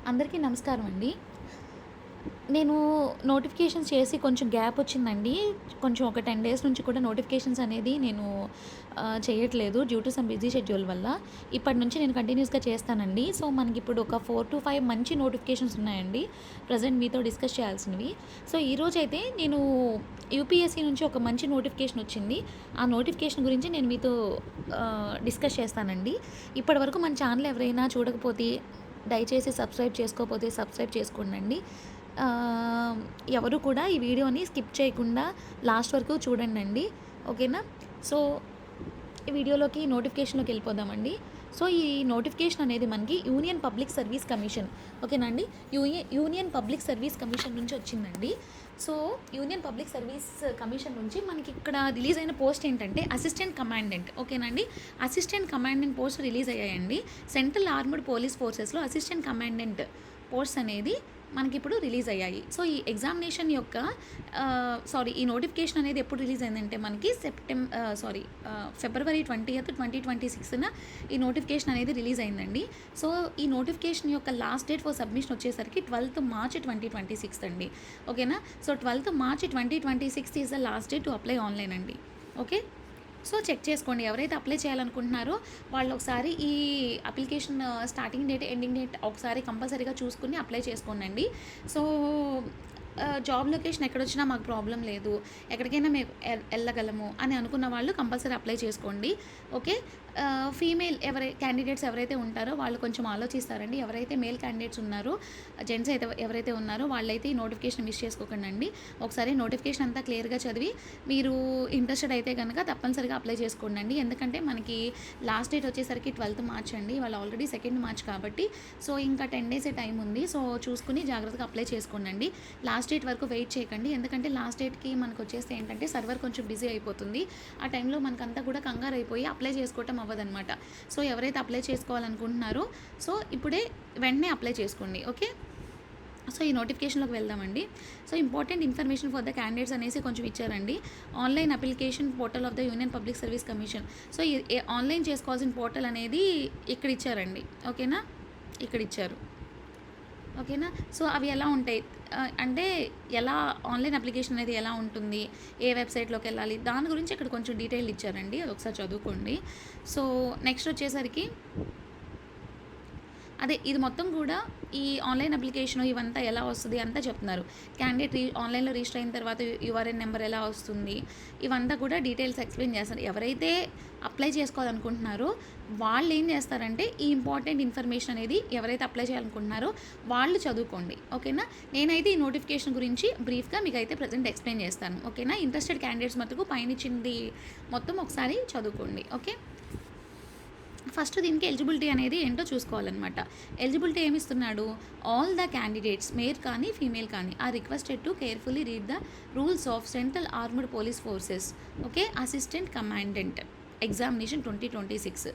అందరికీ నమస్కారం అండి. నేను నోటిఫికేషన్స్ చేసి కొంచెం గ్యాప్ వచ్చిందండి. కొంచెం ఒక 10 డేస్ నుంచి కూడా నోటిఫికేషన్స్ అనేది నేను చేయట్లేదు due to some busy schedule వల్ల. ఇప్పటి నుంచి నేను కంటిన్యూస్‌గా చేస్తానండి. సో, మనకిప్పుడు ఒక 4-5 మంచి నోటిఫికేషన్స్ ఉన్నాయండి. ప్రెజెంట్ మీతో డిస్కస్ చేయాల్సినవి. సో, ఈరోజైతే నేను యూపీఎస్సీ నుంచి ఒక మంచి నోటిఫికేషన్ వచ్చింది. ఆ నోటిఫికేషన్ గురించి నేను మీతో డిస్కస్ చేస్తానండి. ఇప్పటివరకు మన ఛానల్ ఎవరైనా చూడకపోతే దయచేసి సబ్స్క్రైబ్ చేసుకోకపోతే సబ్స్క్రైబ్ చేసుకోండండి. ఎవరు కూడా ఈ వీడియోని స్కిప్ చేయకుండా లాస్ట్ వరకు చూడండండి. ఓకేనా? సో, ఈ వీడియోలోకి నోటిఫికేషన్‌లోకి వెళ్ళిపోదామండి. సో, ఈ నోటిఫికేషన్ అనేది మనకి యూనియన్ పబ్లిక్ సర్వీస్ కమిషన్ ఓకేనా అండి. యూనియన్ పబ్లిక్ సర్వీస్ కమిషన్ నుంచి వచ్చిందండి. So, union public service commission నుంచి మనకి ఇక్కడ రిలీజ్ అయిన పోస్ట్ ఏంటంటే అసిస్టెంట్ కమాండెంట్ ఓకేనా అండి. అసిస్టెంట్ కమాండెంట్ పోస్ట్ రిలీజ్ అయ్యాయండి. సెంట్రల్ ఆర్మ్డ్ పోలీస్ ఫోర్సెస్‌లో అసిస్టెంట్ కమాండెంట్ పోస్ట్ అనేది మనకిప్పుడు రిలీజ్ అయ్యాయి. సో, ఈ ఎగ్జామినేషన్ యొక్క ఈ నోటిఫికేషన్ అనేది ఎప్పుడు రిలీజ్ అయిందంటే మనకి ఫిబ్రవరి 20th 2026న ఈ నోటిఫికేషన్ అనేది రిలీజ్ అయిందండి. సో, ఈ నోటిఫికేషన్ యొక్క లాస్ట్ డేట్ ఫర్ సబ్మిషన్ వచ్చేసరికి 12th March 2026 అండి. ఓకేనా? So, 12th March 2026 is the last date to apply online అండి. ఓకే. సో, చెక్ చేసుకోండి. ఎవరైతే అప్లై చేయాలనుకుంటున్నారో వాళ్ళు ఒకసారి ఈ application starting date, ending date ఒకసారి కంపల్సరీగా చూసుకుని అప్లై చేసుకోండండి. సో, జాబ్ లొకేషన్ ఎక్కడొచ్చినా మాకు ప్రాబ్లం లేదు, ఎక్కడికైనా మేము వెళ్ళగలము అని అనుకున్న వాళ్ళు కంపల్సరీ అప్లై చేసుకోండి. ఓకే. ఫీమేల్ క్యాండిడేట్స్ ఎవరైతే ఉంటారో వాళ్ళు కొంచెం ఆలోచిస్తారండి. ఎవరైతే మేల్ క్యాండిడేట్స్ ఉన్నారో, జెంట్స్ అయితే ఎవరైతే ఉన్నారో వాళ్ళైతే ఈ నోటిఫికేషన్ మిస్ చేసుకోకండి. ఒకసారి నోటిఫికేషన్ అంతా క్లియర్గా చదివి మీరు ఇంట్రెస్టెడ్ అయితే కనుక తప్పనిసరిగా అప్లై చేసుకోండి. ఎందుకంటే మనకి లాస్ట్ డేట్ వచ్చేసరికి 12th March అండి. వాళ్ళు ఆల్రెడీ 2nd March కాబట్టి సో ఇంకా 10 డేసే టైం ఉంది. సో, చూసుకుని జాగ్రత్తగా అప్లై చేసుకోండి. లాస్ట్ డేట్ వరకు వెయిట్ చేయకండి. ఎందుకంటే లాస్ట్ డేట్కి మనకు వచ్చేస్తే ఏంటంటే సర్వర్ కొంచెం బిజీ అయిపోతుంది. ఆ టైంలో మనకంతా కూడా కంగారు అయిపోయి అప్లై చేసుకోవటం అవ్వదన్నమాట. సో, ఎవరైతే అప్లై చేసుకోవాలనుకుంటున్నారో సో ఇప్పుడే వెంటనే అప్లై చేసుకోండి. ఓకే. సో, ఈ నోటిఫికేషన్లోకి వెళ్దామండి. So, important information for the candidates అనేసి కొంచెం ఇచ్చారండి. Online application portal of the union public service commission. So, online చేసుకోవాల్సిన పోర్టల్ అనేది ఇక్కడ ఇచ్చారండి. ఓకేనా? ఇక్కడ ఇచ్చారు. ఓకేనా? సో, అవి ఎలా ఉంటాయి అంటే ఎలా ఆన్లైన్ అప్లికేషన్ అనేది ఎలా ఉంటుంది, ఏ వెబ్సైట్లోకి వెళ్ళాలి, దాని గురించి ఇక్కడ కొంచెం డీటెయిల్ ఇచ్చారండి. అది ఒకసారి చదువుకోండి. సో, నెక్స్ట్ వచ్చేసరికి ఇది మొత్తం కూడా ఈ ఆన్లైన్ అప్లికేషన్ ఇవంతా ఎలా వస్తుంది అంతా చెప్తున్నారు. క్యాండిడేట్ ఆన్లైన్లో రిజిస్టర్ అయిన తర్వాత యూఆర్ఎన్ నెంబర్ ఎలా వస్తుంది, ఇవంతా కూడా డీటెయిల్స్ ఎక్స్ప్లెయిన్ చేస్తారు. ఎవరైతే అప్లై చేసుకోవాలనుకుంటున్నారో వాళ్ళు ఏం చేస్తారంటే ఈ ఇంపార్టెంట్ ఇన్ఫర్మేషన్ అనేది ఎవరైతే అప్లై చేయాలనుకుంటున్నారో వాళ్ళు చదువుకోండి. ఓకేనా? నేనైతే ఈ నోటిఫికేషన్ గురించి బ్రీఫ్గా మీకు అయితే ప్రజెంట్ ఎక్స్ప్లెయిన్ చేస్తాను. ఓకేనా? ఇంట్రెస్టెడ్ క్యాండిడేట్స్ మటుకు పైన ఇచ్చింది మొత్తం ఒకసారి చదువుకోండి. ఓకే. ఫస్ట్ దీనికి ఎలిజిబిలిటీ అనేది ఏంటో చూసుకోవాలన్నమాట. ఎలిజిబిలిటీ ఏమిస్తున్నాడు? ఆల్ ద క్యాండిడేట్స్ మేల్ కానీ ఫీమేల్ కానీ are requested to carefully read the rules of central armed police forces okay assistant commandant examination 2026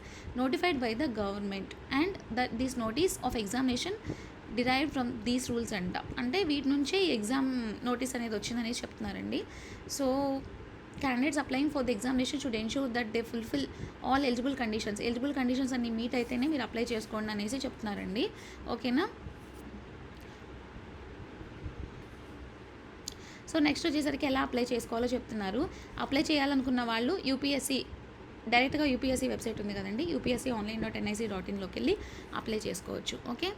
notified by the government and this notice of examination derived from these rules అంటే వీటి నుంచే exam notice అనేది వచ్చిందనేసి చెప్తున్నారండి. So, candidates applying for the examination should ensure that they fulfill all eligible conditions అన్ని meet అయితేనే మీరు apply చేసుకోండి అనేసి చెప్తున్నారండి. ఓకేనా? సో, నెక్స్ట్ వచ్చేసరికి ఎలా అప్లై చేసుకోవాలో చెప్తున్నారు. అప్లై చేయాలనుకున్న వాళ్ళు డైరెక్ట్గా యూపీఎస్సీ వెబ్సైట్ ఉంది కదండి, upsc.online.nic.in వెళ్ళి అప్లై చేసుకోవచ్చు. Okay.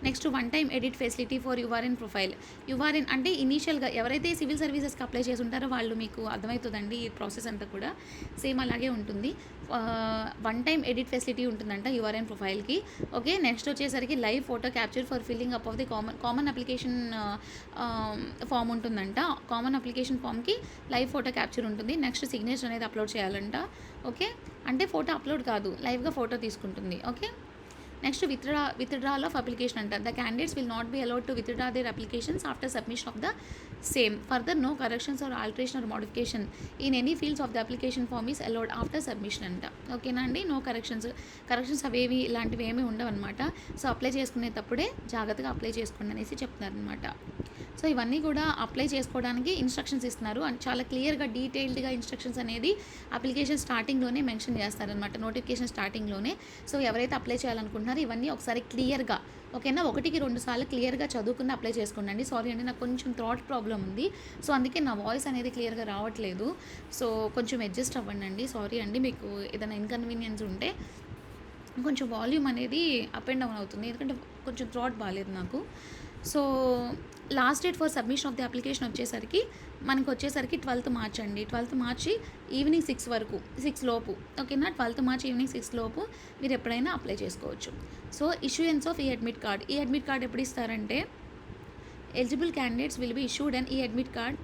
Next one time edit facility for URN profile. URN అంటే ఇనీషియల్గా ఎవరైతే సివిల్ సర్వీసెస్కి అప్లై చేసి ఉంటారో వాళ్ళు మీకు అర్థమవుతుందండి. ఈ ప్రాసెస్ అంతా కూడా సేమ్ అలాగే ఉంటుంది. వన్ టైం ఎడిట్ ఫెసిలిటీ ఉంటుందంట యుఆర్ఎన్ ప్రొఫైల్కి. ఓకే. నెక్స్ట్ వచ్చేసరికి live photo capture for filling up of the common application form ఉంటుందంట. కామన్ అప్లికేషన్ ఫామ్కి లైవ్ ఫోటో క్యాప్చర్ ఉంటుంది. నెక్స్ట్ సిగ్నేచర్ అనేది అప్లోడ్ చేయాలంట. ఓకే. అంటే ఫోటో అప్లోడ్ కాదు, లైవ్గా ఫోటో తీసుకుంటుంది. Okay. Next withdrawal of application అంట. The candidates will not be allowed to withdraw their applications after submission of the same. Further, no corrections or alteration or modification in any fields of the application form is allowed after submission అంట. ఓకేనా అండి? No corrections అవేవి ఇలాంటివి ఏమీ ఉండవు అనమాట. So, apply చేసుకునేటప్పుడే జాగ్రత్తగా apply చేసుకోండి అనేసి చెప్తున్నారనమాట. సో, ఇవన్నీ కూడా అప్లై చేసుకోవడానికి ఇన్స్ట్రక్షన్స్ ఇస్తున్నారు అండ్ చాలా క్లియర్గా డీటెయిల్డ్గా ఇన్స్ట్రక్షన్స్ అనేది అప్లికేషన్ స్టార్టింగ్లోనే మెన్షన్ చేస్తారనమాట, నోటిఫికేషన్ స్టార్టింగ్లోనే. సో, ఎవరైతే అప్లై చేయాలనుకుంటున్నారో అనుకుంటున్నారో ఇవన్నీ ఒకసారి క్లియర్గా, ఓకేనా, 1కి 2 సార్లు క్లియర్గా చదువుకుని అప్లై చేసుకోండి. సారీ అండి, నాకు కొంచెం థ్రాట్ ప్రాబ్లం ఉంది. సో అందుకే నా వాయిస్ అనేది క్లియర్గా రావట్లేదు. సో కొంచెం అడ్జస్ట్ అవ్వండి. సారీ అండి, మీకు ఏదైనా ఇన్కన్వీనియన్స్ ఉంటే కొంచెం వాల్యూమ్ అనేది అప్ అండ్ డౌన్ అవుతుంది, ఎందుకంటే కొంచెం థ్రాట్ బాగాలేదు నాకు. So last date for submission of the application వచ్చేసరికి మనకు వచ్చేసరికి 12th మార్చ్ అండి. 12th మార్చి ఈవినింగ్ 6 వరకు, 6 లోపు, ఓకేనా. 12th మార్చ్ ఈవినింగ్ 6 లోపు మీరు ఎప్పుడైనా అప్లై చేసుకోవచ్చు. సో ఇష్యూయన్స్ ఆఫ్ ఈ అడ్మిట్ కార్డ్. ఈ అడ్మిట్ కార్డ్ ఎప్పుడు ఇస్తారంటే eligible candidates will be issued and ఈ admit card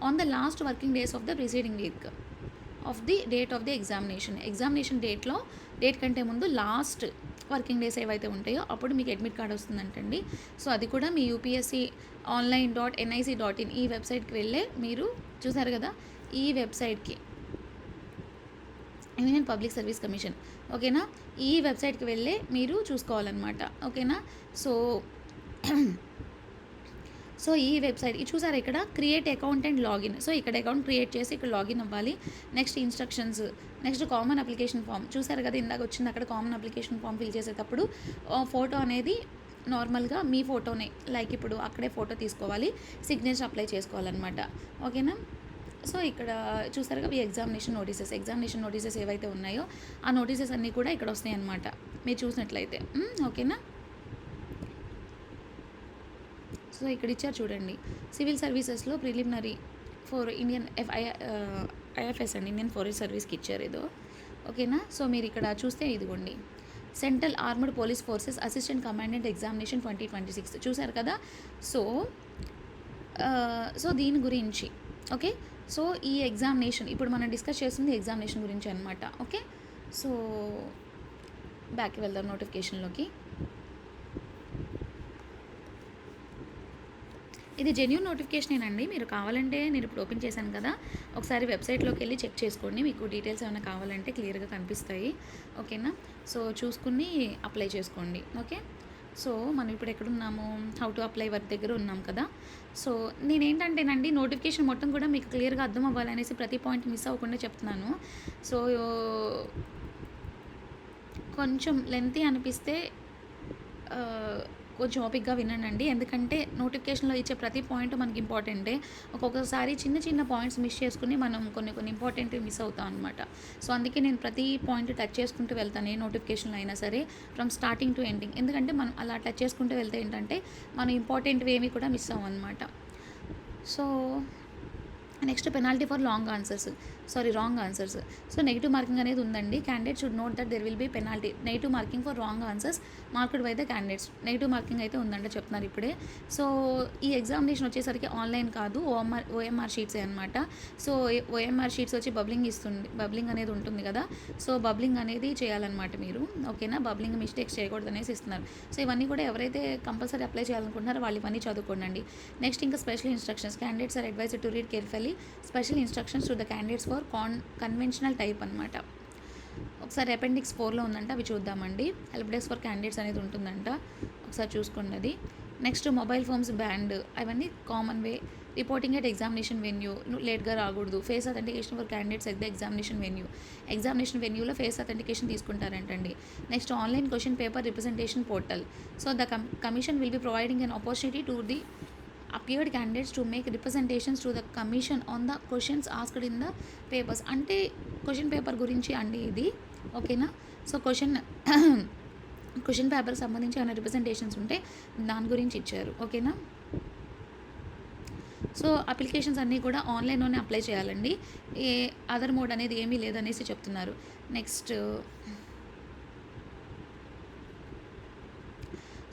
on the last working days of the preceding week of the date of the examination date కంటే ముందు last working days ఏవైతే ఉంటాయో అప్పుడు మీకు అడ్మిట్ కార్డ్ వస్తుందంటండి. సో అది కూడా మీ యూపీఎస్సీ online.nic.in ఈ వెబ్సైట్కి వెళ్ళే మీరు చూసారు కదా, ఈ వెబ్సైట్కి యూనియన్ పబ్లిక్ సర్వీస్ కమిషన్, ఓకేనా, ఈ వెబ్సైట్కి వెళ్ళే మీరు చూసుకోవాలన్నమాట, ఓకేనా. సో ఈ వెబ్సైట్ ఇది చూసారా, ఇక్కడ create account and login. So ఇక్కడ అకౌంట్ క్రియేట్ చేసి ఇక్కడ లాగిన్ అవ్వాలి. Next instructions, next common application form చూసారు కదా, ఇందాక వచ్చింది అక్కడ కామన్ అప్లికేషన్ ఫామ్ ఫిల్ చేసేటప్పుడు ఫోటో అనేది నార్మల్గా మీ ఫోటోనే, లైక్ ఇప్పుడు అక్కడే ఫోటో తీసుకోవాలి, సిగ్నేచర్ అప్లై చేసుకోవాలన్నమాట, ఓకేనా. సో ఇక్కడ చూసారుగా ఈ ఎగ్జామినేషన్ నోటీసెస్ ఏవైతే ఉన్నాయో ఆ నోటీసెస్ అన్నీ కూడా ఇక్కడ వస్తాయి అన్నమాట మీరు చూసినట్లయితే, ఓకేనా. సో ఇక్కడ ఇచ్చారు చూడండి, సివిల్ సర్వీసెస్లో ప్రిలిమినరీ ఫర్ ఇండియన్ ఐఎఫ్ఎస్ అండి, ఇండియన్ ఫారెస్ట్ సర్వీస్కి ఇచ్చారు ఏదో, ఓకేనా. సో మీరు ఇక్కడ చూస్తే ఇదిగోండి, central armed police forces assistant commandant examination 2026 చూసారు కదా. సో దీని గురించి, ఓకే. సో ఈ ఎగ్జామినేషన్ ఇప్పుడు మనం డిస్కస్ చేస్తుంది ఎగ్జామినేషన్ గురించి అనమాట, ఓకే. సో బ్యాక్కి వెళ్దాం నోటిఫికేషన్లోకి. ఇది జెన్యూన్ నోటిఫికేషనేనండి, మీరు కావాలంటే నేను ఇప్పుడు ఓపెన్ చేశాను కదా, ఒకసారి వెబ్సైట్లోకి వెళ్ళి చెక్ చేసుకోండి, మీకు డీటెయిల్స్ ఏమైనా కావాలంటే క్లియర్గా కనిపిస్తాయి, ఓకేనా. సో చూసుకుని అప్లై చేసుకోండి, ఓకే. సో మనం ఇప్పుడు ఎక్కడున్నాము, హౌ టు అప్లై వర్క్ దగ్గర ఉన్నాం కదా. సో నేనేంటంటేనండి నోటిఫికేషన్ మొత్తం కూడా మీకు క్లియర్గా అర్థం అవ్వాలనేసి ప్రతి పాయింట్ మిస్ అవ్వకుండా చెప్తున్నాను. సో కొంచెం లెంతీ అనిపిస్తే కొంచెం ఓపిక్గా వినండి, ఎందుకంటే నోటిఫికేషన్లో ఇచ్చే ప్రతి పాయింట్ మనకి ఇంపార్టెంటే. ఒక్కొక్కసారి చిన్న పాయింట్స్ మిస్ చేసుకుని మనం కొన్ని ఇంపార్టెంట్ మిస్ అవుతాం అనమాట. సో అందుకే నేను ప్రతి పాయింట్ టచ్ చేసుకుంటూ వెళ్తాను, ఏ నోటిఫికేషన్లో అయినా సరే, ఫ్రమ్ స్టార్టింగ్ టు ఎండింగ్. ఎందుకంటే మనం అలా టచ్ చేసుకుంటూ వెళ్తే ఏంటంటే మనం ఇంపార్టెంట్వి ఏమి కూడా మిస్ అవ్వం అనమాట. So next penalty for wrong answers. So negative marking అనేది ఉందండి. Candidate should note that there will be penalty, negative marking for wrong answers marked by the candidates. Negative marking అయితే ఉందంటే చెప్తున్నారు ఇప్పుడే. సో ఈ ఎగ్జామినేషన్ వచ్చేసరికి ఆన్లైన్ కాదు, OMR షీట్సే అనమాట. సో ఓఎంఆర్ షీట్స్ వచ్చి బబ్లింగ్ అనేది ఉంటుంది కదా, సో బబ్లింగ్ అనేది చేయాలన్నమాట మీరు, ఓకేనా. బబ్లింగ్ మిస్టేక్స్ చేయకూడదు అనేసి ఇస్తున్నారు. సో ఇవన్నీ కూడా ఎవరైతే కంపల్సరీ అప్లై చేయాలనుకుంటున్నారో వాళ్ళు ఇవన్నీ చదువుకోండి. నెక్స్ట్ ఇంకా special instructions, candidates are advised to read carefully special instructions to the candidates for conventional type అనమాట. ఒకసారి అపెండిక్స్ 4లో ఉందంట, అవి చూద్దామండి. హెల్ప్ డెస్క్ ఫర్ క్యాండిడేట్స్ అనేది ఉంటుందంట, ఒకసారి చూసుకోండి అది. నెక్స్ట్ మొబైల్ ఫోన్స్ బ్యాండ్, అవన్నీ common way. Reporting at examination venue, లేట్గా రాకూడదు. Face authentication for candidates at the examination వెన్యూలో ఫేస్ అథెంటికేషన్ తీసుకుంటారంటండి. Next online question paper representation portal. So the commission will be providing an opportunity to the appeared candidates to make representations to the commission on the questions asked in the papers. అంటే question paper గురించి అండి ఇది, ఓకేనా. So question paper సంబంధించి ఏమైనా representations ఉంటే దాని గురించి ఇచ్చారు, ఓకేనా. సో అప్లికేషన్స్ అన్నీ కూడా ఆన్లైన్లోనే అప్లై చేయాలండి, ఏ అదర్ మోడ్ అనేది ఏమీ లేదనేసి చెప్తున్నారు. నెక్స్ట్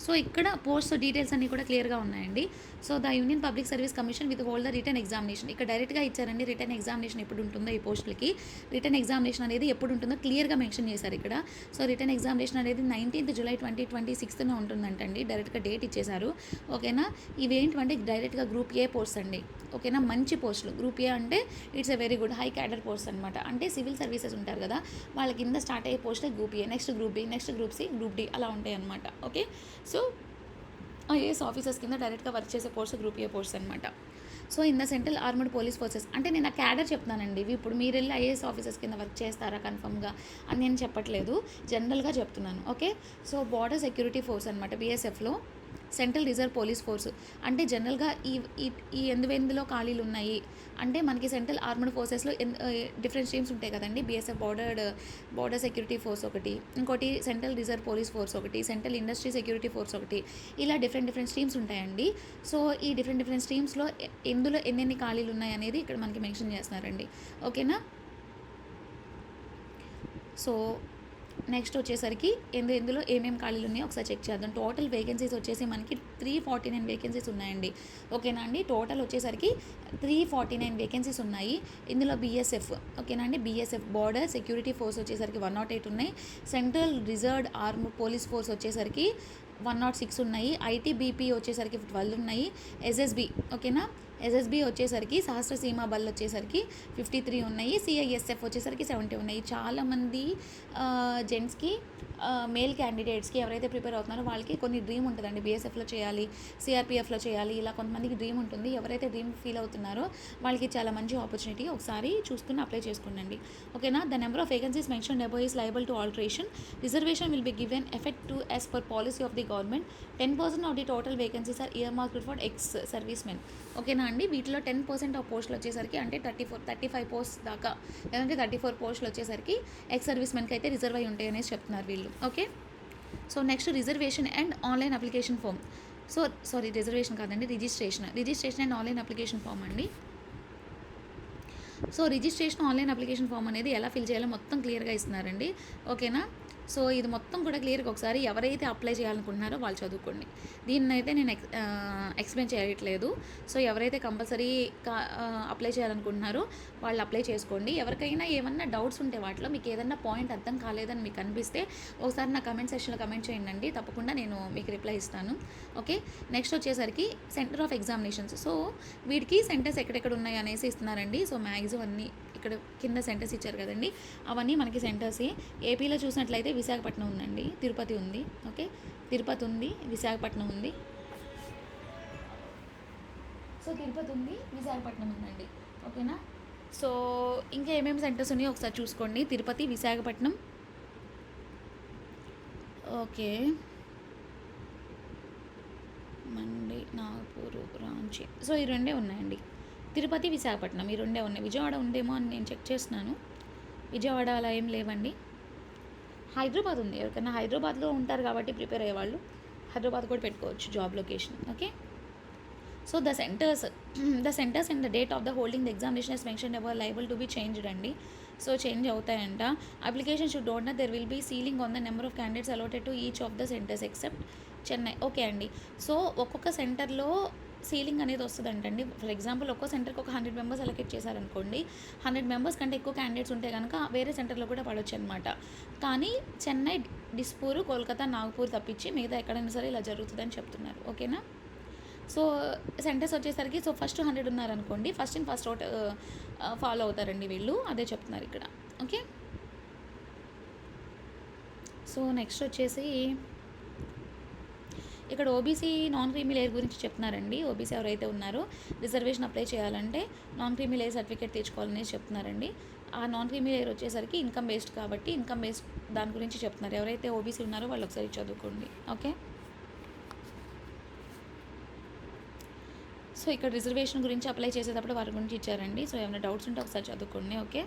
సో ఇక్కడ పోస్ట్ డీటెయిల్స్ అన్నీ కూడా క్లియర్గా ఉన్నాయండి. So the union public service commission with hold the written examination, ఇక్కడ డైరెక్ట్గా ఇచ్చారండి. రిటర్న్ ఎగ్జామినేషన్ ఎప్పుడు ఉంటుందో ఈ పోస్టులకి, రిటర్న్ ఎగ్జామినేషన్ అనేది ఎప్పుడు ఉంటుందో క్లియర్గా మెన్షన్ చేశారు ఇక్కడ. సో రిటర్న్ ఎగ్జామినేషన్ అనేది 19th July 2026 ఉంటుందంటండి, డైరెక్ట్గా డేట్ ఇచ్చేశారు, ఓకేనా. ఇవేంటంటే డైరెక్ట్గా గ్రూప్ ఏ పోస్ట్ అండి, ఓకేనా. మంచి పోస్టులు గ్రూప్ ఏ అంటే it's a very good high cadre post అనమాట. అంటే సివిల్ సర్వీసెస్ ఉంటారు కదా, వాళ్ళ కింద స్టార్ట్ అయ్యే పోస్టే group A, next group B, next group C, group D అలా ఉంటాయి అనమాట, ఓకే. సో ఐఏఎస్ ఆఫీసర్స్ కింద డైరెక్ట్గా వర్క్ చేసే పోస్ట్ గ్రూప్ ఏ పోస్ట్ అనమాట. So in the central armed police forces అంటే నేను ఆ క్యాడర్ చెప్తున్నానండి. ఇవి ఇప్పుడు మీరు వెళ్ళి ఐఏఎస్ ఆఫీసర్స్ కింద వర్క్ చేస్తారా కన్ఫర్మ్గా అని నేను చెప్పట్లేదు, జనరల్గా చెప్తున్నాను. Okay, so border security force అనమాట బీఎస్ఎఫ్లో. సెంట్రల్ రిజర్వ్ పోలీస్ ఫోర్స్ అంటే జనరల్గా ఈ ఎందులో ఖాళీలు ఉన్నాయి అంటే మనకి సెంట్రల్ ఆర్మడ్ ఫోర్సెస్లో డిఫరెంట్ స్ట్రీమ్స్ ఉంటాయి కదండి. బీఎస్ఎఫ్ బార్డర్ సెక్యూరిటీ ఫోర్స్ ఒకటి, ఇంకోటి సెంట్రల్ రిజర్వ్ పోలీస్ ఫోర్స్ ఒకటి, సెంట్రల్ ఇండస్ట్రీ సెక్యూరిటీ ఫోర్స్ ఒకటి, ఇలా డిఫరెంట్ స్ట్రీమ్స్ ఉంటాయండి. సో ఈ డిఫరెంట్ స్ట్రీమ్స్లో ఎందులో ఎన్నెన్ని ఖాళీలు ఉన్నాయి అనేది ఇక్కడ మనకి మెన్షన్ చేస్తున్నారండి. ఓకేనా. సో నెక్స్ట్ వచ్చేసరికి ఎందులో ఏమేమి ఖాళీలు ఉన్నాయో ఒకసారి చెక్ చేద్దాం. టోటల్ వేకెన్సీస్ వచ్చేసి మనకి 349 వేకెన్సీస్ ఉన్నాయండి. ఓకేనా అండి. టోటల్ వచ్చేసరికి 349 వేకెన్సీస్ ఉన్నాయి. ఇందులో బీఎస్ఎఫ్ ఓకేనా అండి, బీఎస్ఎఫ్ బార్డర్ సెక్యూరిటీ ఫోర్స్ వచ్చేసరికి 108 ఉన్నాయి. Central reserved arm police force వచ్చేసరికి 106 ఉన్నాయి. ఐటీబీపీ వచ్చేసరికి 12 ఉన్నాయి. ఎస్ఎస్బి ఓకేనా, ఎస్ఎస్బి వచ్చేసరికి సహస్ర సీమా బల్ వచ్చేసరికి 53 ఉన్నాయి. సిఐఎస్ఎఫ్ వచ్చేసరికి 70 ఉన్నాయి. చాలామంది జెంట్స్కి మేల్ క్యాండిడేట్స్కి ఎవరైతే ప్రిపేర్ అవుతున్నారో వాళ్ళకి కొన్ని డ్రీమ్ ఉంటుందండి, బీఎస్ఎఫ్లో చేయాలి, సిఆర్పిఎఫ్లో చేయాలి, ఇలా కొంతమందికి డ్రీమ్ ఉంటుంది. ఎవరైతే డ్రీమ్ ఫీల్ అవుతున్నారో వాళ్ళకి చాలా మంచి ఆపర్చునిటీ, ఒకసారి చూసుకుని అప్లై చేసుకోండి. ఓకేనా. The number of vacancies mention above is liable to alteration. Reservation will be given effect to as per policy of the government. 10% of the total vacancies are earmarked for ex service men. ఓకేనా అండి. వీటిలో 10% of పోస్టులు వచ్చేసరికి అంటే 35 post దాకా, లేదంటే 34 పోస్టులు వచ్చేసరికి ఎక్స్ సర్వీస్ మెన్కి అయితే రిజర్వ్ అయి ఉంటాయి అనేసి చెప్తున్నారు వీళ్ళు. Okay, so next reservation and online application form. Reservation కాదండి, registration and online application form అండి. So registration online application form అనేది ఎలా ఫిల్ చేయాలో మొత్తం క్లియర్గా ఇస్తున్నారండి. ఓకేనా. సో ఇది మొత్తం కూడా క్లియర్గా ఒకసారి ఎవరైతే అప్లై చేయాలనుకుంటున్నారో వాళ్ళు చదువుకోండి. దీన్ని అయితే నేను ఎక్స్ప్లెయిన్ చేయట్లేదు. సో ఎవరైతే కంపల్సరీ అప్లై చేయాలనుకుంటున్నారో వాళ్ళు అప్లై చేసుకోండి. ఎవరికైనా ఏమన్నా డౌట్స్ ఉంటే వాటిలో మీకు ఏదన్నా పాయింట్ అర్థం కాలేదని మీకు అనిపిస్తే ఒకసారి నా కమెంట్ సెక్షన్లో కమెంట్ చేయండి, తప్పకుండా నేను మీకు రిప్లై ఇస్తాను. ఓకే, నెక్స్ట్ వచ్చేసరికి సెంటర్ ఆఫ్ ఎగ్జామినేషన్స్. సో వీటికి సెంటర్స్ ఎక్కడెక్కడ ఉన్నాయి అనేసి ఇస్తున్నారండి. సో మ్యాక్సిమం అన్నీ ఇక్కడ కింద సెంటర్స్ ఇచ్చారు కదండి, అవన్నీ మనకి సెంటర్సే. ఏపీలో చూసినట్లయితే విశాఖపట్నం ఉందండి, తిరుపతి ఉంది. ఓకే, తిరుపతి ఉంది, విశాఖపట్నం ఉంది. సో తిరుపతి ఉంది, విశాఖపట్నం ఉందండి. ఓకేనా. సో ఇంకా ఏమేమి సెంటర్స్ ఉన్నాయో ఒకసారి చూసుకోండి. తిరుపతి, విశాఖపట్నం, ఓకే, మండి, నాగపూర్, రాంచీ. సో ఈ రెండే ఉన్నాయండి, తిరుపతి, విశాఖపట్నం, ఈ రెండే ఉన్నాయి. విజయవాడ ఉందేమో అని నేను చెక్ చేస్తున్నాను. విజయవాడ అలా ఏం లేవండి. హైదరాబాద్ ఉంది, ఎవరికైనా హైదరాబాద్లో ఉంటారు కాబట్టి ప్రిపేర్ అయ్యేవాళ్ళు హైదరాబాద్ కూడా పెట్టుకోవచ్చు job location. Okay, so the centres and the date of the holding the examination is mention ever liable to be changed అండి. సో చేంజ్ అవుతాయంట. Application should don't there will be ceiling on the number of candidates allotted to each of the centres except Chennai. Okay అండి. So ఒక్కొక్క సెంటర్లో ceiling అనేది వస్తుందంటండి. For example ఒక్కో సెంటర్కి ఒక 100 members allocate చేశారనుకోండి, 100 మెంబర్స్ కంటే ఎక్కువ క్యాండిడేట్స్ ఉంటే కనుక వేరే సెంటర్లో కూడా పడవచ్చు అనమాట. కానీ చెన్నై, డిస్పూర్, కోల్కతా, నాగపూర్ తప్పించి మిగతా ఎక్కడైనా సరే ఇలా జరుగుతుందని చెప్తున్నారు. ఓకేనా. సో సెంటర్స్ వచ్చేసరికి సో ఫస్ట్ 100 ఉన్నారనుకోండి, first in first out follow అవుతారండి వీళ్ళు, అదే చెప్తున్నారు ఇక్కడ. ఓకే, సో నెక్స్ట్ వచ్చేసి ఇక్కడ ఓబీసీ నాన్ క్రీమీ లేయర్ గురించి చెప్తున్నారండి. ఓబీసీ ఎవరైతే ఉన్నారో రిజర్వేషన్ అప్లై చేయాలంటే నాన్ క్రీమీ లేయర్ సర్టిఫికేట్ తెచ్చుకోవాలనేసి చెప్తున్నారండి. ఆ నాన్ క్రీమీ లేయర్ వచ్చేసరికి ఇన్కమ్ బేస్డ్ కాబట్టి ఇన్కమ్ బేస్డ్ దాని గురించి చెప్తున్నారు. ఎవరైతే ఓబీసీ ఉన్నారో వాళ్ళు ఒకసారి చదువుకోండి. ఓకే, సో ఇక్కడ రిజర్వేషన్ గురించి అప్లై చేసేటప్పుడు వారి గురించి ఇచ్చారండి. సో ఏమైనా డౌట్స్ ఉంటే ఒకసారి చదువుకోండి. ఓకే,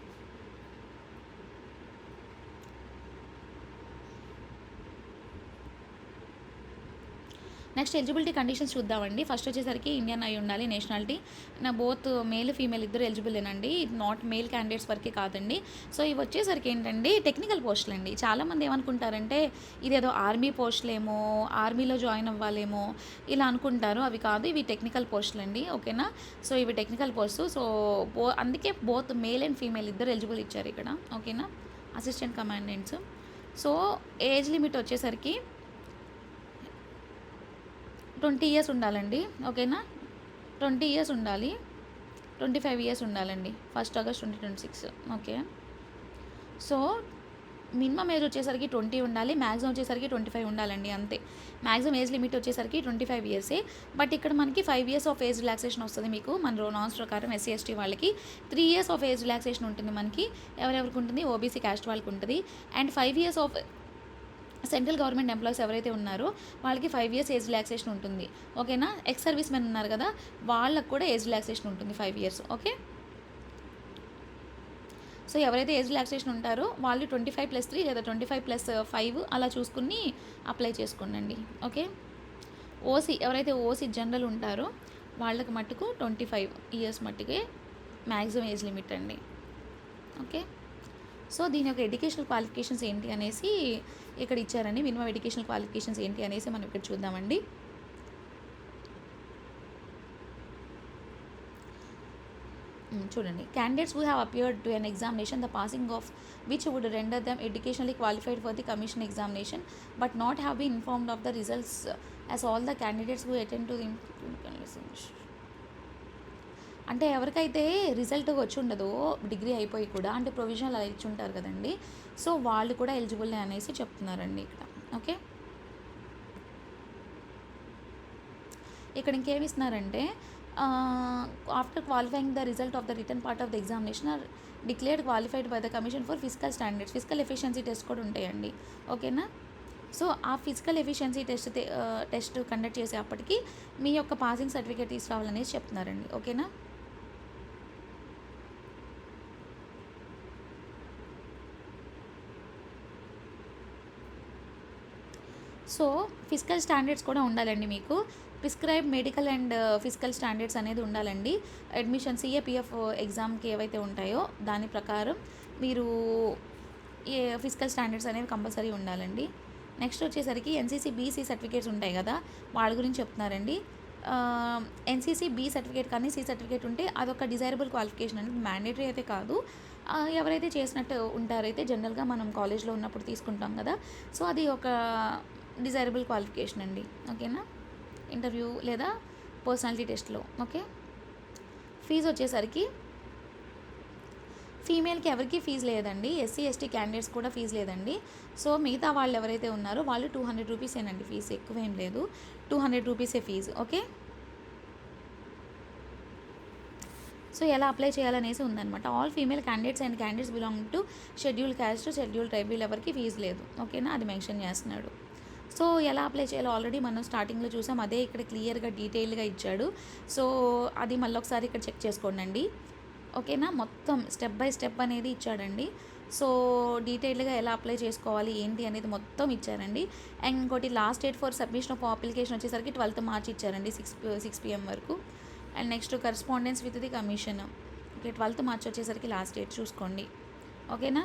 నెక్స్ట్ ఎలిజిబిలిటీ కండిషన్స్ చూద్దామండి. ఫస్ట్ వచ్చేసరికి ఇండియన్ అయి ఉండాలి, నేషనాలిటీ. నా బోత్ మేల్ ఫీమేల్ ఇద్దరు ఎలిజిబులేనండి, నాట్ మేల్ క్యాండిడేట్స్ వరకే కాదండి. సో ఇవి వచ్చేసరికి ఏంటంటే టెక్నికల్ పోస్టులు అండి. చాలామంది ఏమనుకుంటారంటే ఇదేదో ఆర్మీ పోస్టులేమో, ఆర్మీలో జాయిన్ అవ్వాలేమో ఇలా అనుకుంటారు. అవి కాదు, ఇవి టెక్నికల్ పోస్టులు అండి. ఓకేనా. సో ఇవి టెక్నికల్ పోస్టు. సో అందుకే బోత్ మేల్ అండ్ ఫీమేల్ ఇద్దరు ఎలిజిబుల్ ఇచ్చారు ఇక్కడ. ఓకేనా, assistant commandants. So age limit వచ్చేసరికి 20 ఇయర్స్ ఉండాలండి. ఓకేనా, 20 ఇయర్స్ ఉండాలి, 25 ఇయర్స్ ఉండాలండి. 1 August 2026. Okay, so minimum age వచ్చేసరికి 20 ఉండాలి, మ్యాక్సిమం వచ్చేసరికి 25 ఉండాలండి అంతే. మ్యాక్సిమం ఏజ్ లిమిట్ వచ్చేసరికి 25 ఇయర్సే. బట్ ఇక్కడ మనకి 5 ఇయర్స్ ఆఫ్ ఏజ్ రిలాక్సేషన్ వస్తుంది మీకు మన నామ్స్ ప్రకారం. ఎస్సీ ఎస్టీ వాళ్ళకి 3 ఇయర్స్ ఆఫ్ ఏజ్ రిలాక్సేషన్ ఉంటుంది మనకి. ఎవరెవరికి ఉంటుంది? ఓబీసీ క్యాస్ట్ వాళ్ళకి ఉంటుంది. And 5 years of central government employees ఎవరైతే ఉన్నారో వాళ్ళకి 5 ఇయర్స్ ఏజ్ రిలాక్సేషన్ ఉంటుంది. ఓకేనా? ఎక్స్ సర్వీస్ మెన్ ఉన్నారు కదా, వాళ్ళకు కూడా ఏజ్ రిలాక్సేషన్ ఉంటుంది 5 ఇయర్స్. ఓకే, సో ఎవరైతే ఏజ్ రిలాక్సేషన్ ఉంటారో వాళ్ళు 25+3 లేదా 25+5 అలా చూసుకుని అప్లై చేసుకోండి. ఓకే, ఓసీ ఎవరైతే ఓసీ జనరల్ ఉంటారో వాళ్ళకి మట్టుకు 25 ఇయర్స్ మట్టుకే మ్యాక్సిమం ఏజ్ లిమిట్ అండి. ఓకే, సో దీని యొక్క ఎడ్యుకేషనల్ క్వాలిఫికేషన్స్ ఏంటి అనేసి ఇక్కడ ఇచ్చారండి. మినిమం ఎడ్యుకేషనల్ క్వాలిఫికేషన్స్ ఏంటి అనేసి మనం ఇక్కడ చూద్దామండి. చూడండి, candidates who have appeared to an examination the passing of which would render them educationally qualified for the commission examination but not have been informed of the results as all the candidates who attend to the. అంటే ఎవరికైతే result వచ్చి ఉండదో degree అయిపోయి కూడా, అంటే provisional అలా ఇచ్చి ఉంటారు కదండి, సో వాళ్ళు కూడా ఎలిజిబుల్ అనేసి చెప్తున్నారండి ఇక్కడ. ఓకే, ఇక్కడ ఇంకేమి ఇస్తున్నారంటే after qualifying the result of the written part of the examination are declared qualified by the commission for physical standards. Physical efficiency test కూడా ఉంటాయండి. ఓకేనా? సో ఆ ఫిజికల్ ఎఫిషియన్సీ టెస్ట్ కండక్ట్ చేసేప్పటికి మీ యొక్క పాసింగ్ సర్టిఫికేట్ తీసుకురావాలనేసి చెప్తున్నారండి. ఓకేనా? సో ఫిజికల్ స్టాండర్డ్స్ కూడా ఉండాలండి మీకు. Prescribe medical and physical standards అనేది ఉండాలండి. అడ్మిషన్ సిఏపిఎఫ్ ఎగ్జామ్కి ఏవైతే ఉంటాయో దాని ప్రకారం మీరు ఫిజికల్ స్టాండర్డ్స్ అనేవి కంపల్సరీ ఉండాలండి. నెక్స్ట్ వచ్చేసరికి ఎన్సీసీ బీసీ సర్టిఫికేట్స్ ఉంటాయి కదా, వాళ్ళ గురించి చెప్తున్నారండి. ఎన్సీసీ బీ సర్టిఫికేట్ కానీ సి సర్టిఫికేట్ ఉంటే అదొక డిజైరబుల్ క్వాలిఫికేషన్ అండి, మ్యాండేటరీ అయితే కాదు. ఎవరైతే చేసినట్టు ఉంటారైతే జనరల్గా మనం కాలేజ్లో ఉన్నప్పుడు తీసుకుంటాం కదా, సో అది ఒక డిజైరబుల్ క్వాలిఫికేషన్ అండి. ఓకేనా? ఇంటర్వ్యూ లేదా పర్సనాలిటీ టెస్ట్లో. ఓకే, ఫీజు వచ్చేసరికి ఫీమేల్కి ఎవరికి ఫీజు లేదండి, ఎస్సీ ఎస్టీ క్యాండిడేట్స్ కూడా ఫీజు లేదండి. సో మిగతా వాళ్ళు ఎవరైతే ఉన్నారో వాళ్ళు 200 రూపీసేనండి ఫీజు, ఎక్కువ ఏం లేదు, 200 రూపీసే ఫీజు. ఓకే, సో ఎలా అప్లై చేయాలనేసి ఉందన్నమాట. All female candidates and candidates belong to schedule caste, schedule tribe ఎవరికి ఫీజు లేదు. ఓకేనా? అది మెన్షన్ చేస్తున్నాడు. సో ఎలా అప్లై చేయాలో ఆల్రెడీ మనం స్టార్టింగ్లో చూసాం, అదే ఇక్కడ క్లియర్గా డీటెయిల్గా ఇచ్చాడు. సో అది మళ్ళీ ఒకసారి ఇక్కడ చెక్ చేసుకోండి. ఓకేనా? మొత్తం స్టెప్ బై స్టెప్ అనేది ఇచ్చాడండి. సో డీటెయిల్గా ఎలా అప్లై చేసుకోవాలి ఏంటి అనేది మొత్తం ఇచ్చారండి. అండ్ ఇంకోటి last date for submission of application వచ్చేసరికి 12th March ఇచ్చారండి, 6 PM వరకు. And next correspondence with the commission. Okay, 12th March వచ్చేసరికి లాస్ట్ డేట్ చూసుకోండి. ఓకేనా?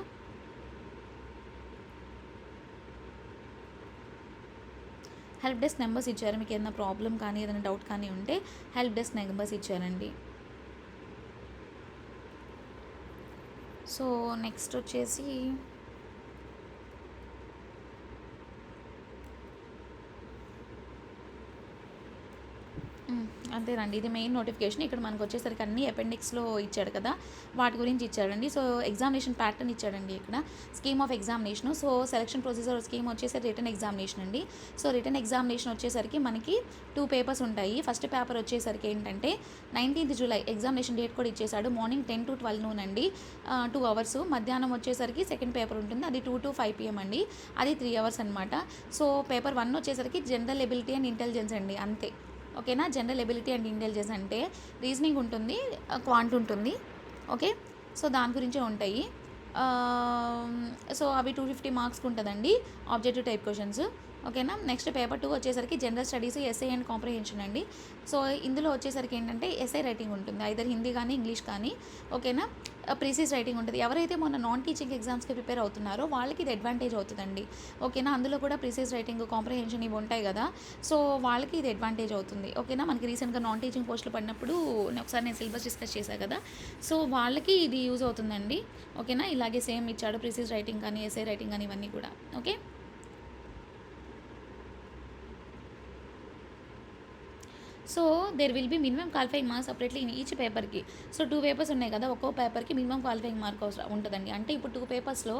హెల్ప్ డెస్క్ నెంబర్స్ ఇచ్చారు, మీకు ఏదైనా ప్రాబ్లం కానీ ఏదైనా డౌట్ కానీ ఉంటే హెల్ప్ డెస్క్ నెంబర్స్ ఇచ్చారండి. సో నెక్స్ట్ వచ్చేసి అంతేనండి, ఇది మెయిన్ నోటిఫికేషన్. ఇక్కడ మనకు వచ్చేసరికి అన్ని అపెండిక్స్లో ఇచ్చాడు కదా, వాటి గురించి ఇచ్చాడండి. సో ఎగ్జామినేషన్ ప్యాటర్న్ ఇచ్చాడండి ఇక్కడ, scheme of examination. So selection procedure scheme వచ్చేసరికి రిటర్న్ ఎగ్జామినేషన్ అండి. సో రిటర్న్ ఎగ్జామినేషన్ వచ్చేసరికి మనకి 2 పేపర్స్ ఉంటాయి. ఫస్ట్ పేపర్ వచ్చేసరికి ఏంటంటే 19th July ఎగ్జామినేషన్ డేట్ కూడా ఇచ్చేసాడు. మార్నింగ్ 10 to 12 noon అండి, 2 hours. మధ్యాహ్నం వచ్చేసరికి సెకండ్ పేపర్ ఉంటుంది, అది 2 to 5 PM అండి, అది 3 hours అనమాట. సో పేపర్ 1 వచ్చేసరికి జనరల్ ఎబిలిటీ అండ్ ఇంటెలిజెన్స్ అండి, అంతే. ఓకేనా? జనరల్ ఎబిలిటీ అండ్ ఇంటెలిజెన్స్ అంటే రీజనింగ్ ఉంటుంది, క్వాంట్ ఉంటుంది. ఓకే, సో దాని గురించే ఉంటాయి. సో అవి 250 మార్క్స్కి ఉంటుందండి, ఆబ్జెక్టివ్ టైప్ క్వశ్చన్స్. ఓకేనా? నెక్స్ట్ పేపర్ 2 వచ్చేసరికి general studies, SA and comprehension అండి. సో ఇందులో వచ్చేసరికి ఏంటంటే ఎస్ఏ రైటింగ్ ఉంటుంది, ఐదర్ హిందీ కానీ ఇంగ్లీష్ కానీ. ఓకేనా? ప్రీసీస్ రైటింగ్ ఉంటుంది. ఎవరైతే మొన్న నాన్ టీచింగ్ ఎగ్జామ్స్కి ప్రిపేర్ అవుతున్నారో వాళ్ళకి ఇది అడ్వాంటేజ్ అవుతుందండి. ఓకేనా? అందులో కూడా ప్రీసీస్ రైటింగ్, కాంప్రహెన్షన్ ఇవి ఉంటాయి కదా, సో వాళ్ళకి ఇది అడ్వాంటేజ్ అవుతుంది. ఓకేనా? మనకి రీసెంట్గా నాన్ టీచింగ్ పోస్టులు పడినప్పుడు ఒకసారి నేను సిలబస్ డిస్కస్ చేశాను కదా, సో వాళ్ళకి ఇది యూజ్ అవుతుందండి. ఓకేనా? ఇలాగే సేమ్ ఇచ్చాడు, ప్రీసీస్ రైటింగ్ కానీ ఎస్ఏ రైటింగ్ కానీ ఇవన్నీ కూడా. Okay, so there will be minimum qualifying marks separately in each పేపర్కి. సో 2 పేపర్స్ ఉన్నాయి కదా, ఒక్కో పేపర్కి మినిమం క్వాలిఫైయింగ్ మార్క్ అవసరం ఉంటుందండి. అంటే ఇప్పుడు 2 పేపర్స్లో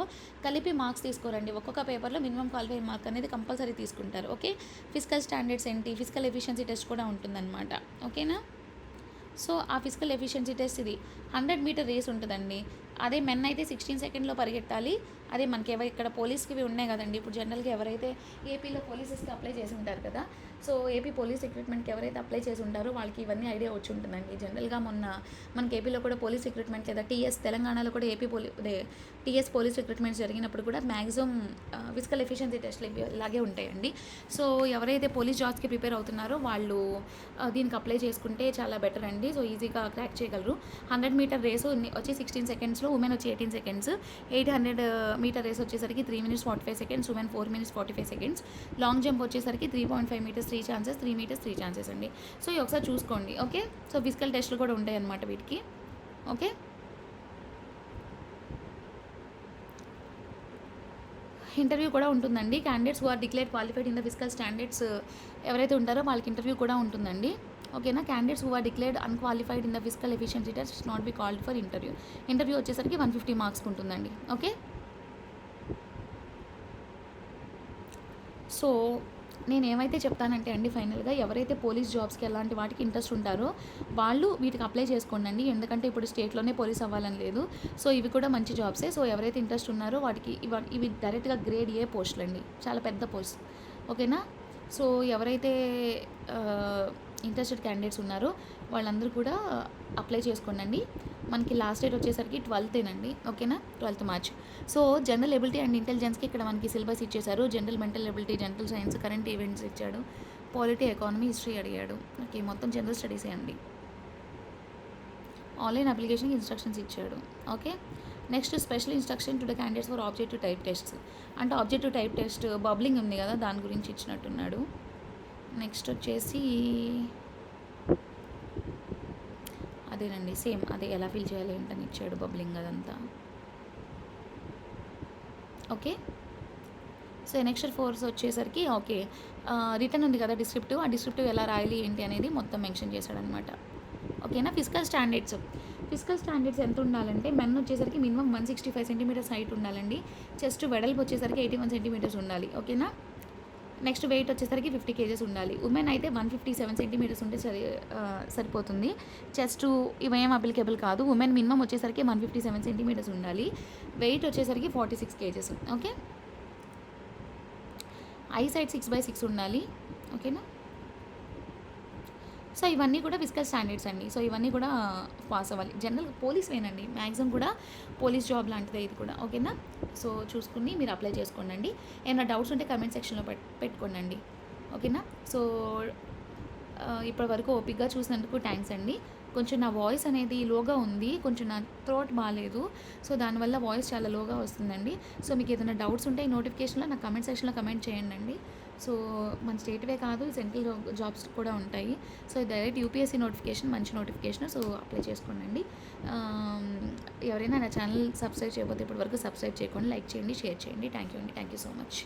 కలిపి మార్క్స్ తీసుకోరండి, ఒక్కొక్క పేపర్లో మినిమం క్వాలిఫైయింగ్ మార్క్ అనేది కంపల్సరీ తీసుకుంటారు. ఓకే, ఫిజికల్ స్టాండర్డ్స్ ఏంటి, ఫిజికల్ ఎఫిషియన్సీ టెస్ట్ కూడా ఉంటుందన్నమాట. ఓకేనా. సో ఆ ఫిజికల్ ఎఫిషియన్సీ టెస్ట్ ఇది 100 మీటర్ రేస్ ఉంటుందండి. అదే మెన్ అయితే 16 సెకండ్లో పరిగెట్టాలి. అదే మనకి ఇక్కడ పోలీస్కి ఉన్నాయి కదండి, ఇప్పుడు జనరల్గా ఎవరైతే ఏపీలో పోలీసెస్కి అప్లై చేసి ఉంటారు కదా, సో ఏపీ పోలీస్ రిక్రూట్మెంట్కి ఎవరైతే అప్లై చేసి ఉంటారో వాళ్ళకి ఇవన్నీ ఐడియా వచ్చి ఉంటుందండి. జనరల్గా మొన్న మనకి ఏపీలో కూడా పోలీస్ రిక్రూట్మెంట్ లేదా టీఎస్ తెలంగాణలో కూడా టీఎస్ పోలీస్ రిక్రూట్మెంట్స్ జరిగినప్పుడు కూడా మ్యాక్సిమం ఫిజికల్ ఎఫిషియన్సీ టెస్ట్లు ఇలాగే ఉంటాయండి. సో ఎవరైతే పోలీస్ జాబ్స్కి ప్రిపేర్ అవుతున్నారో వాళ్ళు దీనికి అప్లై చేసుకుంటే చాలా బెటర్ అండి. సో ఈజీగా క్రాక్ చేయగలరు. 100 మీటర్ రేసు వచ్చి 16 సెకండ్స్లో, ఉమెన్ వచ్చి 18 సెకండ్స్. 800 మీటర్ రేస్ వచ్చేసరికి 3 minutes 45 seconds, women 4 minutes 45 seconds. Long jump వచ్చేసరికి 3.5 meters 3 chances, 3 meters 3 chances అండి. సో ఇవి ఒకసారి చూసుకోండి. ఓకే, సో ఫిజికల్ టెస్ట్లు కూడా ఉంటాయి అన్నమాట వీటికి. ఓకే, ఇంటర్వ్యూ కూడా ఉంటుందండి. Candidates who are declared qualified in the physical standards ఎవరైతే ఉంటారో వాళ్ళకి ఇంటర్వ్యూ కూడా ఉంటుందండి. ఓకేనా. Candidates who are declared unqualified in the physical efficiency test not be called for interview. Interview వచ్చేసరికి 150 మార్క్స్కి ఉంటుందండి. ఓకే, సో నేను ఏమైతే చెప్తానంటే అండి, ఫైనల్గా ఎవరైతే పోలీస్ జాబ్స్కి ఎలాంటి వాటికి ఇంట్రెస్ట్ ఉంటారో వాళ్ళు వీటికి అప్లై చేసుకోండి. ఎందుకంటే ఇప్పుడు స్టేట్లోనే పోలీస్ అవ్వాలని లేదు. సో ఇవి కూడా మంచి జాబ్సే. సో ఎవరైతే ఇంట్రెస్ట్ ఉన్నారో వాటికి ఇవి డైరెక్ట్గా గ్రేడ్ ఏ పోస్టులు అండి, చాలా పెద్ద పోస్ట్. ఓకేనా. సో ఎవరైతే ఇంట్రెస్టెడ్ క్యాండిడేట్స్ ఉన్నారో వాళ్ళందరూ కూడా అప్లై చేసుకోండి. మనకి లాస్ట్ డేట్ వచ్చేసరికి 12th ఓకేనా, 12th March. So general ability and ఇంటెలిజెన్స్కి ఇక్కడ మనకి సిలబస్ ఇచ్చేశారు. General mental ability, general science, current events ఇచ్చాడు, పాలిటీ, ఎకానమీ, హిస్టరీ అడిగాడు. ఓకే, మొత్తం జనరల్ స్టడీసే అండి. ఆన్లైన్ అప్లికేషన్కి ఇన్స్ట్రక్షన్స్ ఇచ్చాడు. Okay, next special instruction to the candidates for objective type tests. అంటే ఆబ్జెక్టివ్ టైప్ టెస్ట్ బబ్లింగ్ ఉంది కదా, దాని గురించి ఇచ్చినట్టున్నాడు. నెక్స్ట్ వచ్చేసి అదేనండి, సేమ్ అదే ఎలా ఫిల్ చేయాలి ఏంటని ఇచ్చాడు, బబ్లింగ్ అదంతా. ఓకే, సో నెక్స్ట్ ఫోర్స్ వచ్చేసరికి ఓకే రిటర్న్ ఉంది కదా డిస్క్రిప్టివ్, ఆ డిస్క్రిప్టివ్ ఎలా రాయాలి ఏంటి అనేది మొత్తం మెన్షన్ చేశాడనమాట. ఓకేనా. ఫిజికల్ స్టాండర్డ్స్ ఎంత ఉండాలంటే మెన్ వచ్చేసరికి మినిమం 165 centimeters హైట్ ఉండాలండి. చెస్ట్ వెడల్పు వచ్చేసరికి 81 centimeters ఉండాలి. ఓకేనా. నెక్స్ట్ వెయిట్ వచ్చేసరికి 50 kgs ఉండాలి. ఉమెన్ అయితే 157 centimeters ఉంటే సరిపోతుంది. చెస్ట్ ఇవేం అప్లికేబుల్ కాదు. ఉమెన్ మినిమం వచ్చేసరికి 157 centimeters ఉండాలి. వెయిట్ వచ్చేసరికి 46 kgs. ఓకే. ఐ సైడ్ 6/6 ఉండాలి. ఓకేనా. సో ఇవన్నీ కూడా ఫిజికల్ స్టాండర్డ్స్ అండి. సో ఇవన్నీ కూడా పాస్ అవ్వాలి. జనరల్ పోలీస్ వేనండి, మ్యాక్సిమం కూడా పోలీస్ జాబ్ లాంటిదే ఇది కూడా. ఓకేనా. సో చూసుకుని మీరు అప్లై చేసుకోండి. ఏమైనా డౌట్స్ ఉంటే కమెంట్ సెక్షన్లో పెట్టుకోండి. ఓకేనా. సో ఇప్పటి వరకు ఓపిక్గా చూసినందుకు థ్యాంక్స్ అండి. కొంచెం నా వాయిస్ అనేది లోగా ఉంది, కొంచెం నా థ్రోట్ బాగాలేదు. సో దానివల్ల వాయిస్ చాలా లోగా వస్తుందండి. సో మీకు ఏదైనా డౌట్స్ ఉంటే ఈ నోటిఫికేషన్లో నాకు కమెంట్ సెక్షన్లో కమెంట్ చేయండి. సో మన స్టేట్వే కాదు, సెంట్రల్ జాబ్స్ కూడా ఉంటాయి. సో డైరెక్ట్ యూపీఎస్సీ నోటిఫికేషన్, మంచి నోటిఫికేషన్. సో అప్లై చేసుకోండి. ఎవరైనా నా ఛానల్ సబ్స్క్రైబ్ చేయకపోతే ఇప్పటి వరకు సబ్స్క్రైబ్ చేయకండి, లైక్ చేయండి, షేర్ చేయండి. Thank you so much.